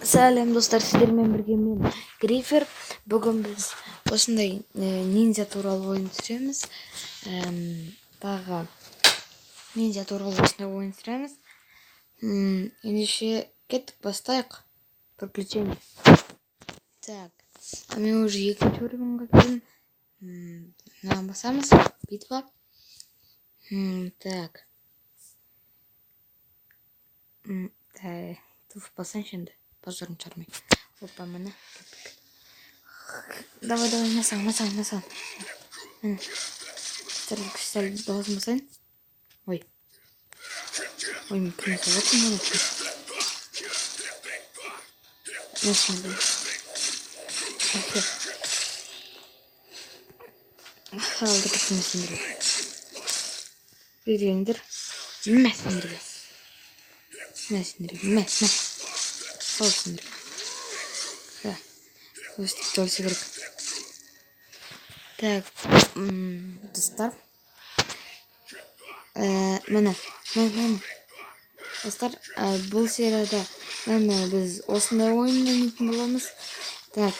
Сәлем достар, сіздермен бірге мен Грифер. Бүгін біз осындай ниндзя туралы ойын түсіреміз. Тағы ниндзя туралы осындай ойын түсіреміз. Ендеше кеттік, бастайық. Приключение. Так, мен уже екінші уровеньға келдім. Мынаны басамыз. Битва. Так. Туф, басайыншы енді. Позорын шығармай. Опа, міне. Давай, насаған. Сәл басмасайын. Ой, мен кімді соғатын болатын. Насында. Алды кетмесіндер. Береңдер. Мәсіндерге. Салсындыр. Да. Өстіп жолсы керек. Так, достар. Міне. Достар, бұл серияда біз осындай ойын ойнайтын боламыз. Так,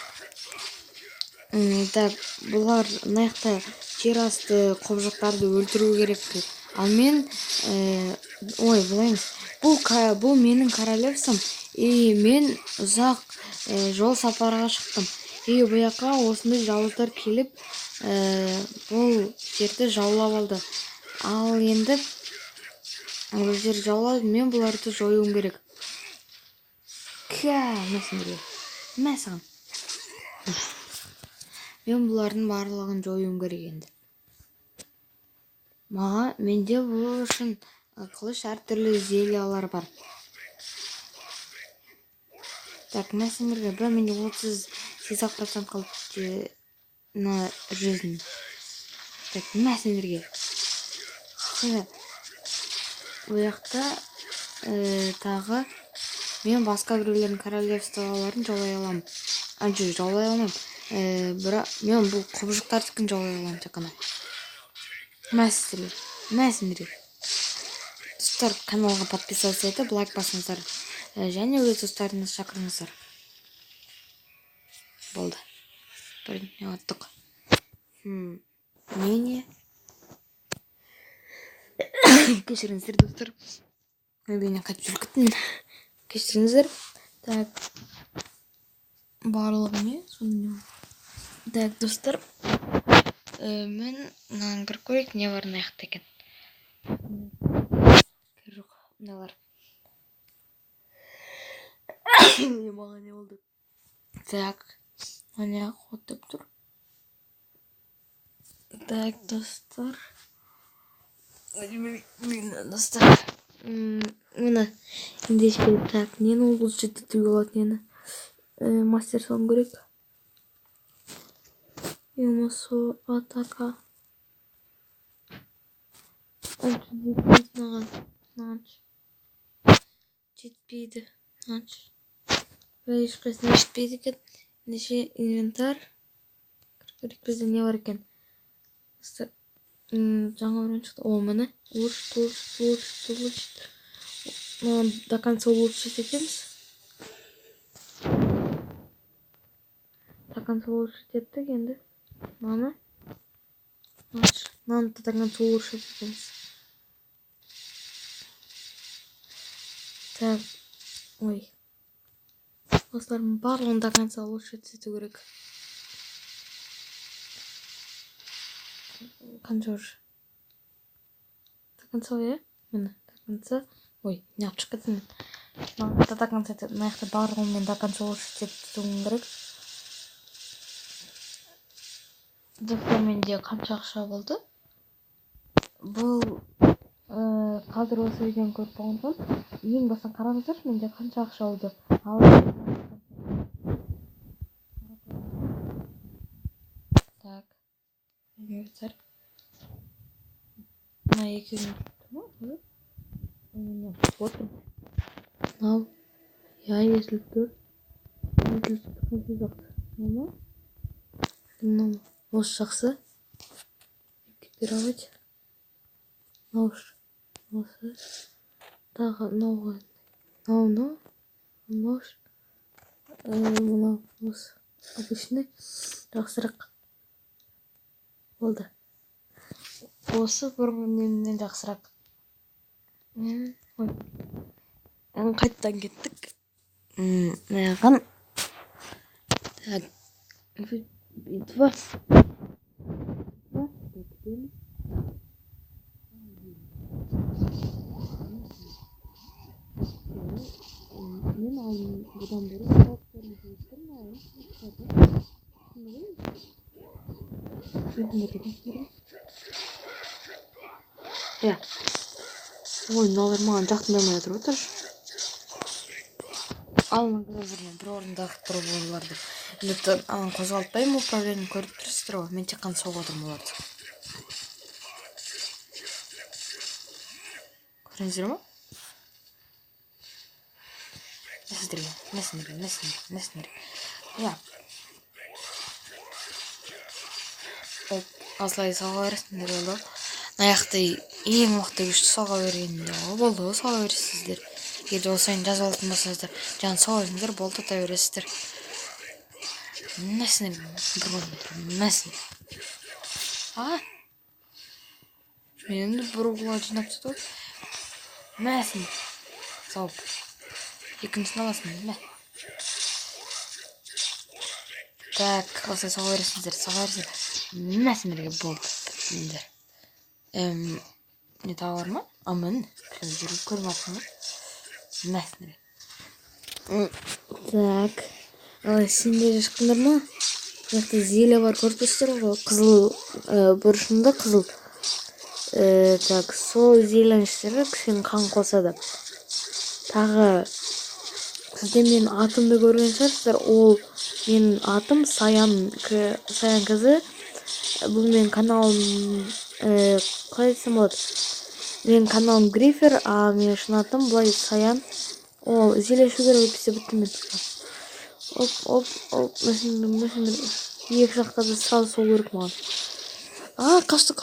бұлар мынаяқта жер асты құбыжықтарды өлтіру керек. Ал мен, былай емес. Бұл менің королевством, и мен ұзақ жол сапарға шықтым. И бұяққа осындай жауыздар келіп, бұл жерді жаулап алды. Ал енді бұл жер жаулады, мен бұларды жоюым керек. Мәсіған. Мен бұлардың барлығын жоюым керек енді. Менде бұл үшін қылыш әртүрлі зельялар бар. Так, мәсімірге менде 38% қалып на жизнь. Так, мәсімірге. Бұяқта тағы мен басқа біреулердің королевстволарын жаулай аламын. Жаулай аламын. Мен бұл құбыжықтардікін жаулай аламын тек қана. Мәсімірге. Достар, каналға подписываться етіп, лайк басыңыздар. Және өз достарыңызды шақырыңыздар. Болды. Біріне оттық. Мене. Кешіріңіздер, достар. Бені қайтып жүргіттін. Кешіріңіздер. Так. Барлығы не? Так, достар. Мен наңғыр көрек не бар наяқты екен. Мыналар. Маған не болды? Так. Мына қотып тұр. Так, достар. Достар. Мына ендеш керек. Так, нені ол бұл жететуге болады нені? Мастер салым керек. Емосо атака. Жетпейді. Ешқайсына жетпейді екен. Ендеше инвентар. Керек бізде не бар екен? Жаңа өрен шықты. Міне. Улучшит. До конца улучшит етеміз. До конца улучшит еттік енді. Маны до конца улучшит етеміз. Так. Ой. Осылардың барлығын до конца улучшит ету керек. Қанша уже? До конца, Міне, до конца. Ой, не апшық кетсін. До конца етеді. Маяқты барлығын мен до конца улучшит етуім керек. Достар, менде қанша ақша болды? Бұл қазір осы видеоны көріп болғандықтан ең басын қараңыздар, менде қанша ақша болды. Так. Инвентарь. Мына екеуін отыр. Мынау. Езіліп тұр. Қанша жақсы. Мынау. Осы жақсы. Экипировать. Осы. Тағы мынау. Мынау. Мына осы обычный жақсырақ болды. Осы бұрынғы немнен жақсырақ. Қайттан кеттік. Маған так битва. Мен алдым бұдан бері сауықтарын ja. Ой, алар маған жақындамай жатыр отыр. Алма қазірмен бір орында тұрып оларды. Енді қозғалтпаймын, управление көріп тұрсыздар ғой. Мен тек қана соғып отырмын оларды. Көрдіңіздер ме? Несіндерге. Ja. Осылай соға бересіңдер болды. Аяқты ең мықты күшті соға бергенде болды, соға бересіздер. Егер осыны жазып алатын болсаңыздар, жаңа соға бересіңдер, болды ата бересіздер. Несін. Мен енді бір угла жинап тұтып. Несін. Соғып. Екіншісін аласың, мә. Так, осылай соға бересіздер. Несіндерге болды. Не тағы бар ма? Амын. Жүріп көріп атсың ба? Несіндерге. Так. Сендер шыққандар ма? Яқты зеле бар көріп тұрсыздар ғой. Қызыл бұрышында қызыл. Так, сол зеленіштері кішкене қан қосады. Тағы сізде мен атымды көрген шығарсыздар. Ол менің атым Саян қызы. Бұл мен каналым қалай десем болады. Мен каналым Грифер, а мен шын атым былай Саян. Ол зелешу керек өтпесе бітті мен. Оп. Мәсіндер. Екі жақта да сразу сол керек маған. Қаштық.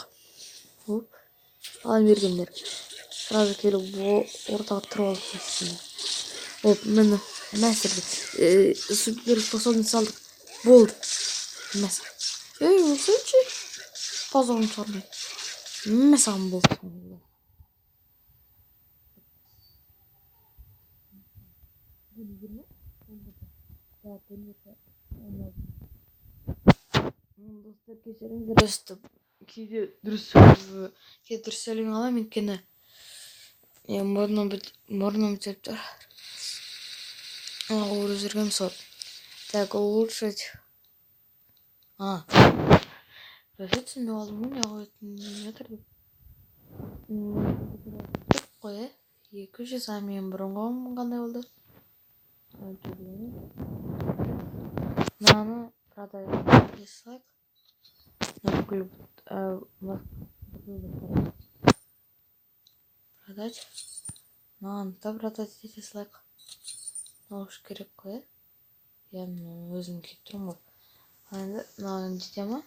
Оп. Алам бергендер. Сразу келіп ортаға тұрып алып кестім. Оп, мені мәсірді. Супер способность алдық. Болды. Мәсір. Осыншы. Позорын чорный. Мәсіған болды. Достар, кешіріңіздер өстіп. Кейде дұрыс сөйлеген аламын өйткені мұрным бітіп тұр. Ауыр жүргем сол. Так, улучшить. Түсініп алдым ғой, не қоятын метр деп. Қой, 200, мен бұрынғы қандай болды? Мынаны продать. Продать. Мынаны да продать ете салайық. Науш керек қой. Я өзім киіп тұрмын ғой. Енді мынаны жете ма?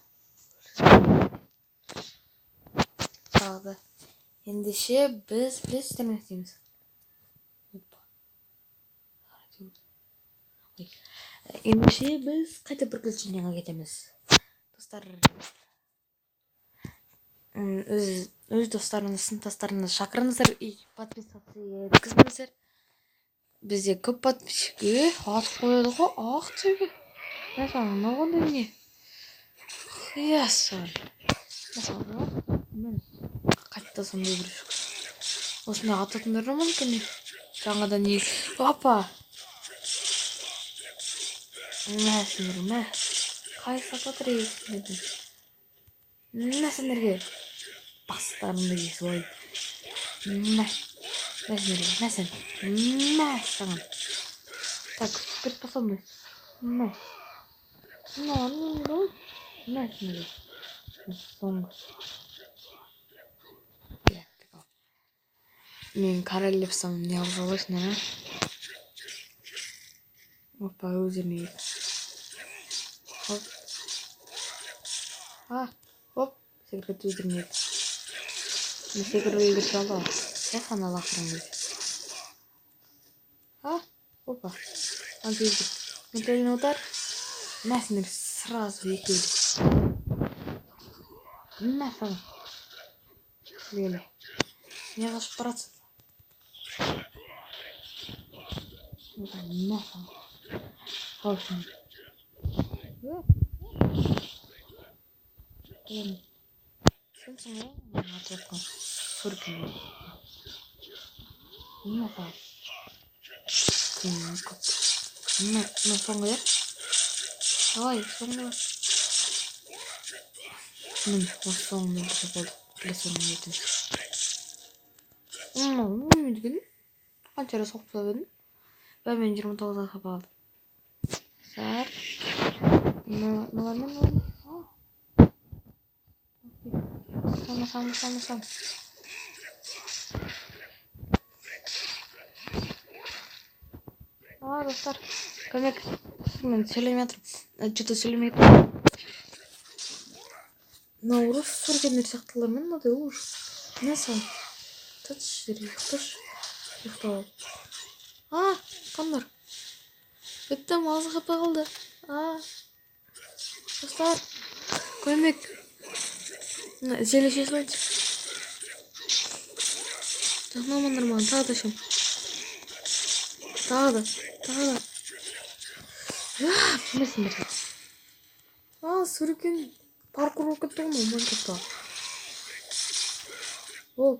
Тағы. Ендеше біз білесіздер ме істейміз? Ендеше біз қайта приключенияға кетеміз. Достар, өз достарыңыз, сыныптастарыңызды шақырыңыздар и подписаться еткізіңіздер. Бізде көп подписчик ат қояды ғой, ақ тебе. Мәсіған қандай не? Қиясын. Мен қайтта сондай бір жүк. Осында ататындар мүмкін. Жаңадан не? Опа! Мәсіндер. Қайсақ отыр егістің. Мәсіндерге. Бастарымды кесіп ой. Мәсін. Так, спецспособность. Мәсіндерге. Соңғы. Мен королевсам не алғалаш, не? Опа, өзіріне ет. Оп, секрет өзіріне ет. Не секрет өлгір жалда. Яқан алақырын ет. Опа, антиөздік. Метелин отар. Мәсінер сразу екеуді. Мәсін. Бейлі. Не қашып баратсың? Мәсін. Қалшын. Кімсің ғой? Атып атқан. Көркін. Мәсін. Соңғы ер. Давай, соңғы. Осы соңғы бір болды. Біле соңғы етін. Өлмейді едің? Қанша рет соқып тастап едің? Мен 29 ақып алдым. Сар. Мыналармен. Сам. Достар. Көмек. Мен сөйлеметр. Что-то сөйлемейді. Наурыз сұргендер сақтылармен мынадай уж. Не сон? Тұтш жері, ұйықтау. Қандар. Біттім, азы қапа қалды. Достар. Көмек. Сөйлешесін өтіп. Тағнамандар маған, тағы да шым. Тағы да. Білесің берді. Сүрген паркур оқытты ғой, Майнкрафтта. Оп.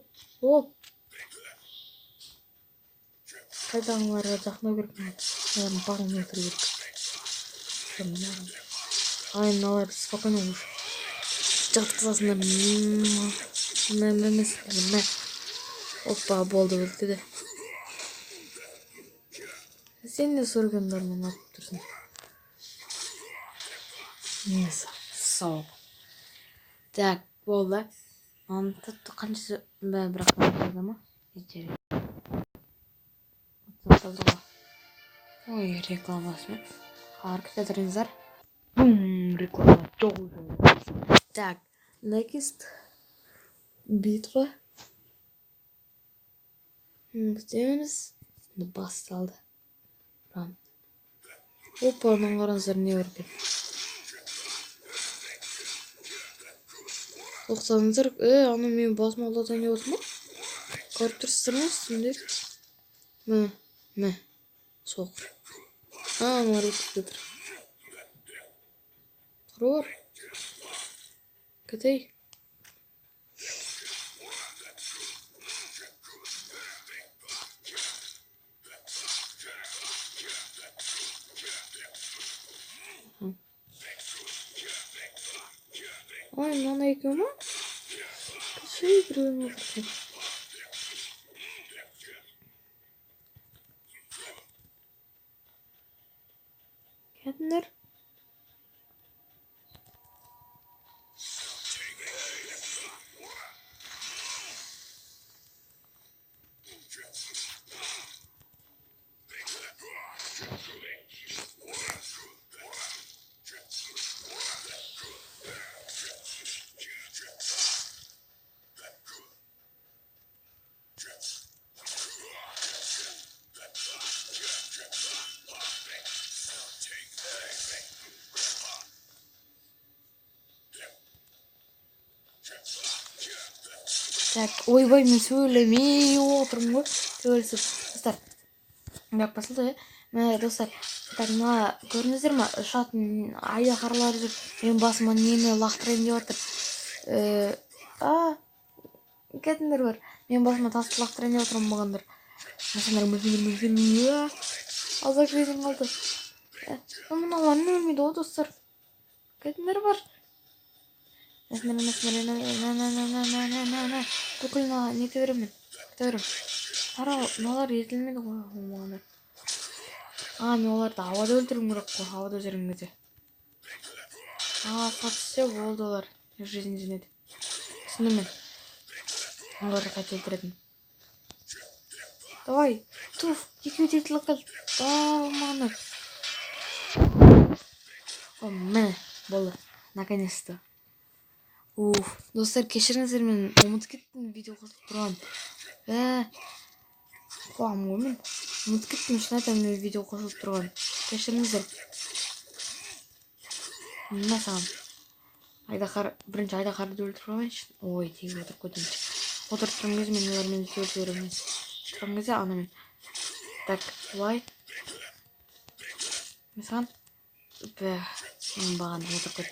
Қайдағыларға жақынау керек ме? Олардың бағын өлтіру керек. Мыналар спокойно ұш. Жатқызасыңдар. Опа, болды өлтірді. Сен де сұргендармен атып тұрсың. Несі, сау. Так, болды. Тұтты қаншысы бірақ қаншысы ма? Жетері. Ой, рекламасымен. Қарқыт әтіріңіздер. Реклама. Так, next. Битва. Күтеміз. Басталды. Опа, оның қараңыздар не бар екен. Тоқтаңыздар. Аны мен басыма алладан не отыр ма? Көріп тұрсыздар ма үстінде? Соқыр. Аналар өтіп кетір. Құрор. Кетей. Ой, мана екеу ма? Кіші біреуін отырды. Кетіңдер. Так, ойбай, мен сөйлемей отырмын ғой. Сөйлесіп. Достар, бірақ басылды, достар. Так, мына көрдіңіздер ма? Шатын айда қаралар жүр. Мен басыма нені лақтырайын деп жатыр. Кетіңдер бар. Мен басыма тасты лақтырайын деп отырмын бағандар. Мәсендер. Азақ жейден қалды. Мыналарын өлмейді ғой, достар. Кетіңдер бар. Бүкіл нете беремін. Мыналар етілмейді ғой. Мен оларды ауада өлтірім керек қой. Ауада жүріңізде. Қатысты болды олар. Жизнь жинеді. Түсінді мен. Оларды қайта өлтіретін. Давай. Туф. Екеу детілі қыл. Мағандар. Міне. Болды. Наконец-то. Достар, кешіріңіздер, мен ұмытып кеттім видео қосып тұрған. Қуамын ғой мен. Ұмытып кеттім, шын айтамын, мен видео қосылып тұрған. Кешіріңіздер. Мына саған. Бірінші айдаһарды өлтіріп алайыншы. Ой, тегі отырып көтемінші. Отырып тұрған кезде мен олармен өлтіріп жіберемін. Тұрған кезде анамен. Так, былай. Мен саған. Бағаны отырып көт.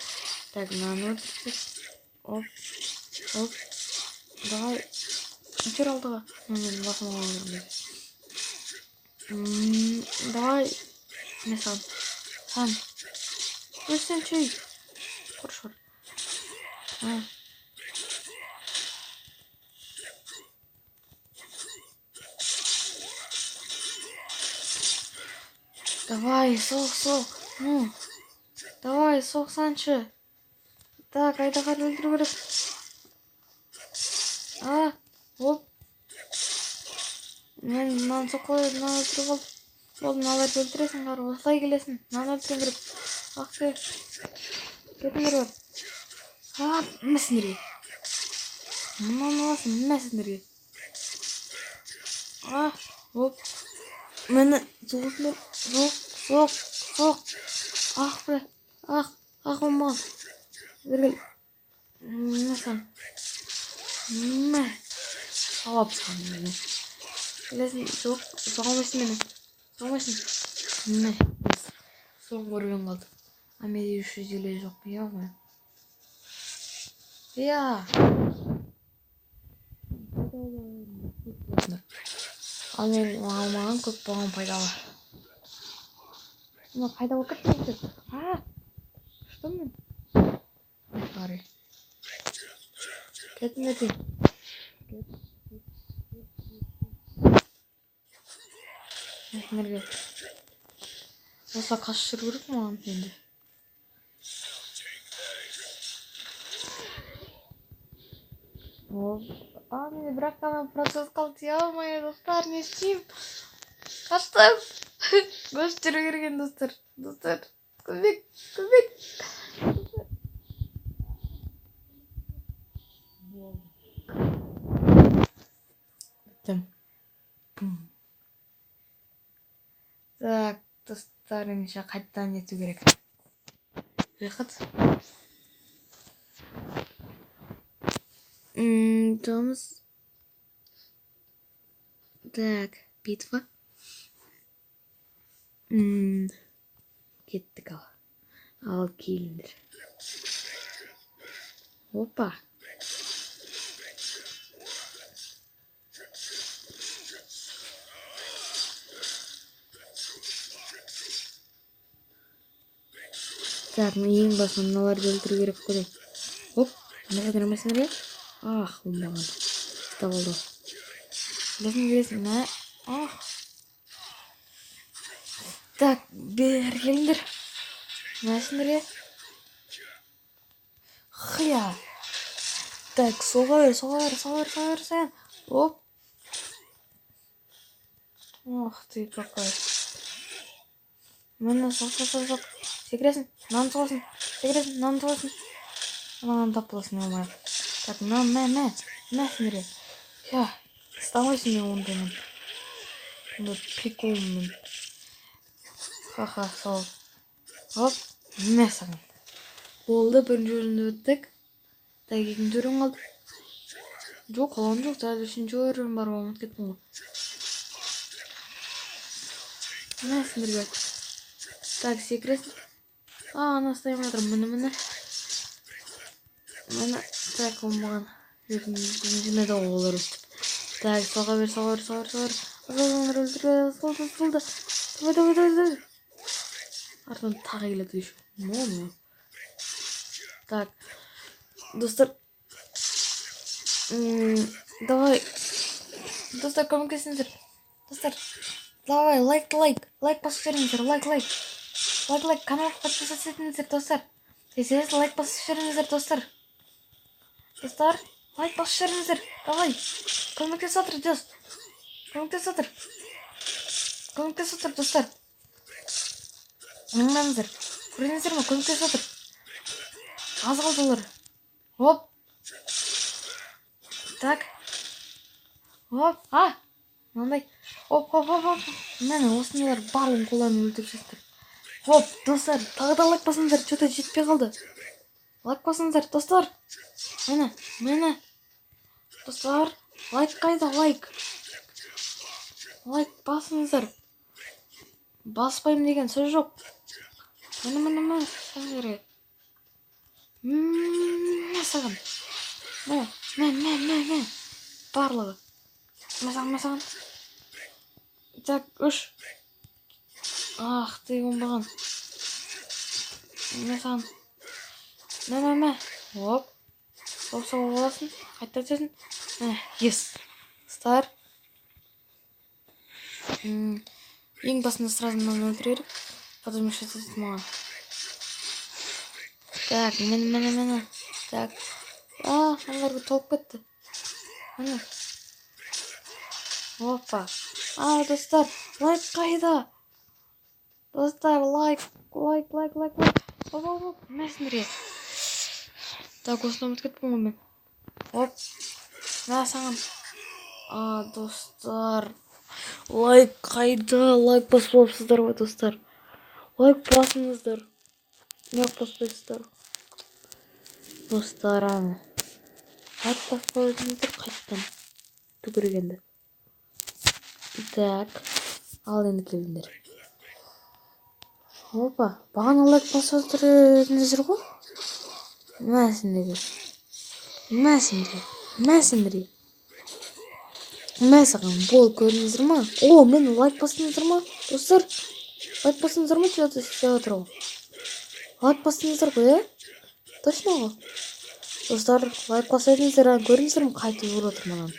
Так, мынаны өлтірсек. Оп. Давай. Жүр алдыға. Мен басым алғанмын. Давай. Мен саған. Өлсен чөй. Құрыш бар. Давай, соқ. Ну. Давай, соқсаншы. Так, айдаһарды өлтіру керек. Оп. Мен мынаны соққой, мынаны өлтіріп алдым. Болды, мыналарды өлтіресің, қары, осылай келесің. Мынаны өлтірген керек. Ақты. Кетіңдер бар. Мәсіндерге. Мынаны аласың, мәсіндерге. Оп. Мені соғысындар. Соқ. Болмаған. Бергіл. Мәсін. Салап саған мені. Келесін, соғамайсың мені. Соғамайсың. Соң көрген қалды. Менде 300 еле жоқ. Иә ғой. Иә. Ал мен маған көп болған пайдалы. Мына пайдалы кетті. Что мен? Қарай. Кетіңдер дейін. Кетіңдерге. Осылай қашып жүру керек маған енді. Менде бірақ қана процесс қалды. Ё-моё, достар, не істеймін? Қаштым. Көшіп жүру керек екен, достар. Көмек. Біттім. Так, достар, ендеше қайттан ету керек. Выход. Томас. Так, битва. Кеттік ал келіңдер. Опа. Так, ең басынан мыналарды өлтіру керек қой. Оп, мәсіндер. Болмаған. Ұстап алды. Келесің. Так, бер келіңдер. Мәсіндерге. Хия. Так, соға бер. Оп. Ты какой. Мені соқ. Секіресің, наны соғасын. Анаған тапыласың, омай. Так, мәсіндерге. Ұстамайсың мен ондаймен. Онда приколмен. Сол. Оп, мәсін. Болды, бірінші өрінді өттік. Так, екінші өрін қалды. Жоқ, қалған жоқ, дәл үшінші өрін бар, ұмыт кеттім ғой. Мәсіндерге. Так, секіресің. Ана ұстаймын жатыр, мені. Так, болмаған. Екінші да олар өстіп. Так, соға бер. Азаланыр өлтірді. Давай. Артынан тағы келеді еще. Моно. Так. Достар. Давай. Достар, көмектесіңдер. Достар. Давай, лайк басып жіберіңіздер. Лайк. Каналға подписаться етіңіздер, достар. Десеңіз лайк басып жіберіңіздер, достар. Достар, лайк басып жіберіңіздер. Давай. Көмектесіп жатыр, достар. Мыңдаңыздар. Көрдіңіздер ме? Көмектесіп жатыр. Аз қалды олар. Оп. Так. Оп. мынандай. Оп. Міне осындайлар барлығын қолданып өлтіріп жіберді. Хоп, достар, тағы да лайк басыңыздар, что-то жетпей қалды. Лайк басыңыздар, достар. Міне. Достар, лайк қайда, лайк? Лайк басыңыздар. Баспаймын деген сөз жоқ. Міне. Саған. Міне. Барлығы. Саған. Так, үш. Ах, ты оңбаған. Саған. Мә. Оп. Соқ боласың. Қайта түсесің. Ес. Стар. Ең басында сразу мынаны өлтіру керек. Потом еще сөйтіп маған. Так, міне. Так. Аналарға толып кетті. Міне. Опа. Достар, лайк қайда? Достар, лайк. Оп. Мәсіндіре. Так, осыны ұмытып кеттім ғой мен. Оп. Саған. Достар. Лайк қайда? Лайк басып алыпсыздар ғой, достар. Лайк басыңыздар. Неғып баспайсыздар? Достар, лайк басып алыңыздар қайттан. Түкіргенді. Так. Ал енді келіңдер. Опа. Бағана лайк басып тұрыңыздар ғой? Мәсіндіре. Саған бол көріңіздер ма? Мені лайк басыңыздар ма? Достар, лайк басыңыздар ма? Что-то істеп отыр ғой. Лайк басыңыздар ғой, Точно ғой? Достар, лайк басыңыздар, көріңіздер ма? Қайтып ұрып отыр маған.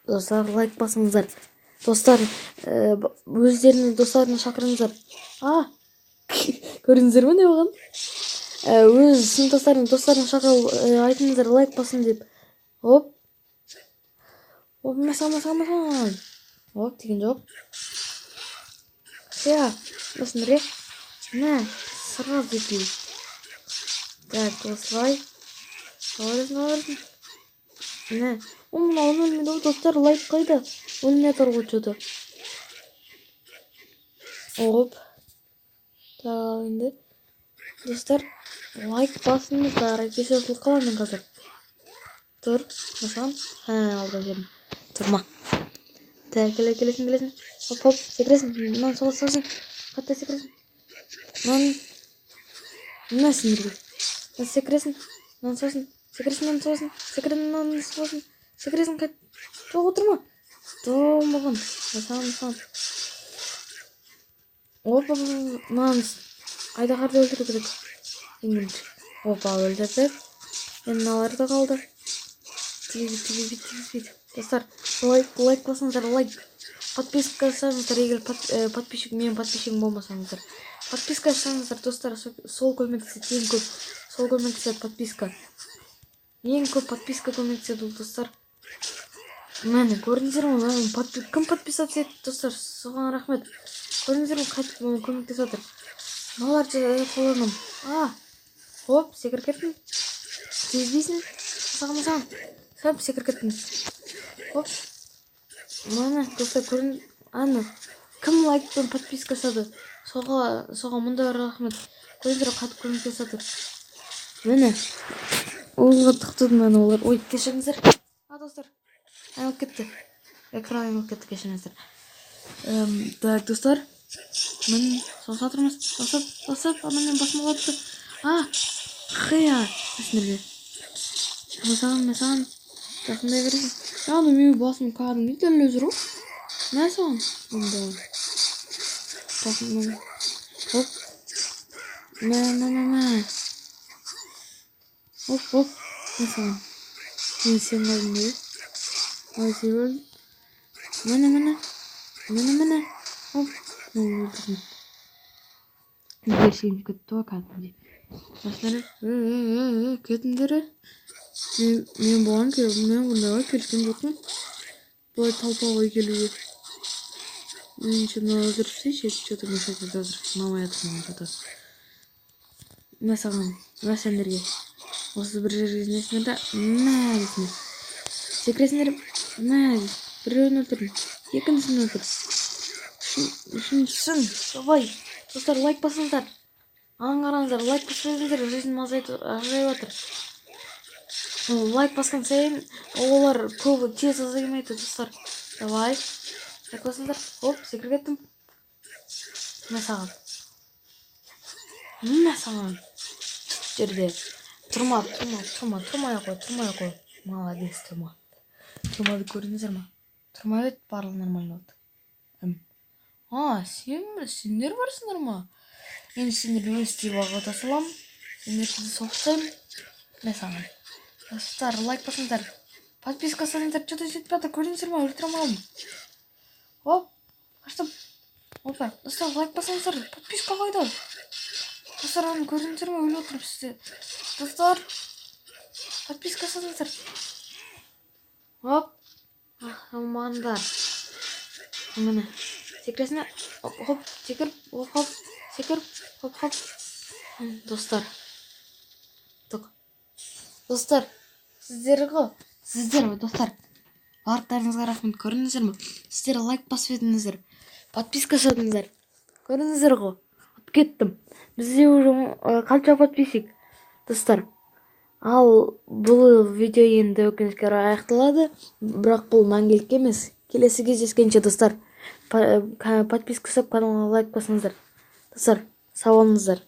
Достар, лайк басыңыздар. Достар, өздеріңіз достарына шақырыңыздар. Көріңіздер ме не болған? Өз сыныптастарының достарына шақырып айтыңыздар лайк басын деп. Оп. Мәсаған. Оп, деген жоқ. Мәсіндіре. Сразу бей. Так, осылай. Аларызын. Оны өлмеді, достар, лайк қайда? Өлмей атар ғой что-то. Оп. Так, енді. Достар, лайк басыңыздар. Кеше ұтылып қаламын қазір. Тұр, мысан. Алда жерім. Тұрма. Так, келесің. Оп, секіресің. Мынаны соғасың. Қатта секіресің. Мына сендірге. Секіресің. Мынаны соғасың. Секіресің. Қайт. Жоқ, отырма. Тұмығын. Мысан. Оп, мынаны айдағарды өлтіру керек. Опа, өлтірдік. Мыналар да қалды. Тегіз. Достар, лайк басыңыздар, лайк. Подписка жасаңыздар, егер менің подписчигім болмасаңыздар. Подписка жасаңыздар, достар, сол көмектеседі, ең көп. Сол көмектеседі подписка. Ең көп подписка көмектеседі, достар. Мені көрдіңіздер ме? Кім подписаться етті, достар? Соған рахмет. Көрдіңіздер ме? Қайтып көмектесіп отыр. Мыналар қоланым. Оп, секіріп кеттің. Сезбейсің? Саған. Сөп, секіріп кеттің. Оп. Мені, достар, көрдіңіздер. Кім лайкпен подписка жасады? Соға мұнда рахмет. Көрдіңіздер ме? Қайтып көмектесіп отыр. Мені. Олға тұқтыдым мен олар. Ой, кешіріңіздер. Достар. Айналып кетті. Экран айналып кетті, кешіріңіздер. Так, достар. Мен соғыс атырмыз. Достар, анамен басым олапты. Мәсіндерге. Мәсаған. Жақындай бересің. Мен басым кәдімгі дәл өзір ғой. Мәсаған. Жақындай. Оп. Оп. Мәсаған. Мен сен қалдым бе? Сен өлдің. Міне. Оп. Мен өлдірдім. Берсейім кетті ғой кәдімде. Мәсілері. Кетіндері. Мен бұндайға келіскен жоқпын. Бұлай талпауға келуге. Мен мына өлтіріпсейші, что-то мен шоқыр жазыр. Мамай атырмын что-то. Мәсаған. Мәсендерге. Осы бір жерге несіне да мәлісіне. секіресіңдер. Мә, біреуін өлтірдім, екіншісін өлтір. Үшіншісін. Давай. Достар, лайк басыңыздар. Қараңыздар, лайк басыңыздар, жизнь азайып жатыр. Лайк басқан сайын олар көбі тез азаймайды, достар. Давай. Лайк басыңыздар. Оп, секіріп кеттім. Мә саған. Жерде. Тұрмай қой. Молодец, тұрма. Тұрмады, көрдіңіздер ма? Тұрмай өт, барлығы нормально болды. Сендер барсыңдар ма? Мен сендерді өстей бағыта салам. Сендерді соқсайым. Мә саған. Достар, лайк басыңдар. Подписка салыңдар. Что-то жетпеді, көрдіңіздер ма? Өлтіре алмадым. Оп, аштым. Опа, достар, лайк басыңыздар. Подписка қойды. Достар, оны көрдіңіздер ма? Өліп отырып сізде. Достар, подписка салыңыздар. Оп, алмағандар. Міне, секіресіне. Хоп, секір. Хоп, секір. Хоп. Достар. Достар, сіздер ғой, достар. Барлықтарыңызға рахмет, көрдіңіздер ме? Сіздер лайк басып едіңіздер, подписка жасадыңыздар. Көрдіңіздер ғой, ұтып кеттім. Бізде уже қанша подписчик, достар. Ал бұл видео енді өкінішке орай аяқталады, бірақ бұл мәңгілік емес. Келесі кездескенше, достар, подписка жасап, каналға лайк басыңыздар. Достар, сау болыңыздар.